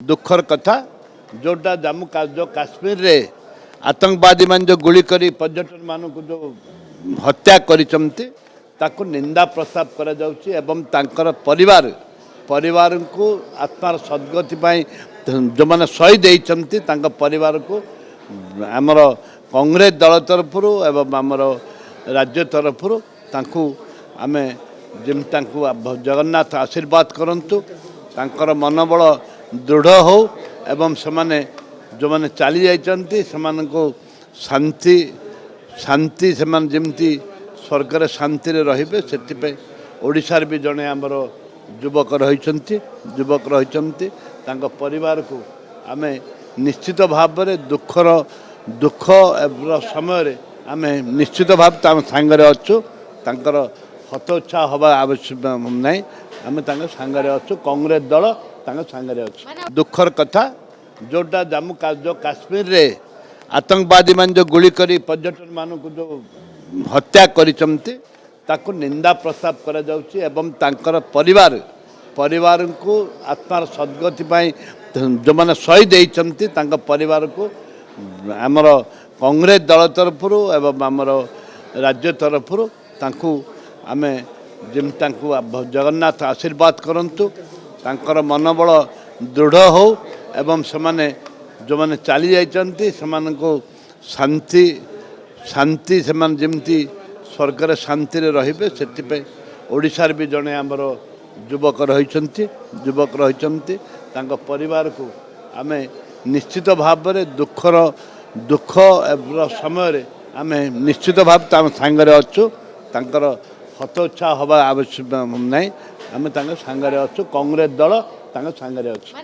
दुखर कथा जोटा जम्मू जो काश्मीर रे आतंकवादी मान जो गुली करी पर्यटन मान को जो हत्या करिसंती ताको निंदा प्रस्ताव करा जाउची एवं तांकर परिवार को आत्मार सद्गति पाई जो माने शहीद होइचंती तांका परिवार को आमर कांग्रेस दल तरफ एवं आमर राज्य तरफ तांकु आमे जिम तांकु जगन्नाथ आशीर्वाद करंतु तांकर मनोबल दृढ़ हो एवं समाने जो माने चली जाइचंती समान को शांति समान जमती स्वर्ग रे शांति रे रहिबे सेति ओडिशार भी जने आमर युवक रहिचंती तांका परिवार को आमे निश्चित भाव रे दुख समय रे आमे निश्चित भाव ताम सांगरे अच्छु तांकर हतोच्छा हवा आवश्यक नहीं आमे तांका सांगरे अच्छु कांग्रेस दल तांका सांगरे अच्छु दुखर कथा जोटा जम्मू जो काश्मीर रे आतंकवादी मान जो गुली करी पर्यटन मान को जो हत्या करिसंती ताको निंदा प्रस्ताव करा जाउची एवं तांकर परिवार को आत्मार सद्गति पाई जो माने शहीद होइचंती तांका परिवार को आमर कांग्रेस दल तरफ एवं आमर राज्य तरफ तांकु आमे जिम तांकु जगन्नाथ आशीर्वाद करंतु तांकर मनोबल दृढ़ हो एवं समाने जो माने चली जाइचंती समान को शांति समान जमती स्वर्ग रे शांति रे रहिबे सेति ओडिशार भी जने आमर युवक रहिचंती तांका परिवार को आमे निश्चित भाव रे दुख समय रे आमे निश्चित भाव ताम सांगरे अच्छु तांकर हतोच्छा हवा आवश्यक नहीं आमे तांका सांगरे अच्छु कांग्रेस दल तांका सांगरे अच्छु।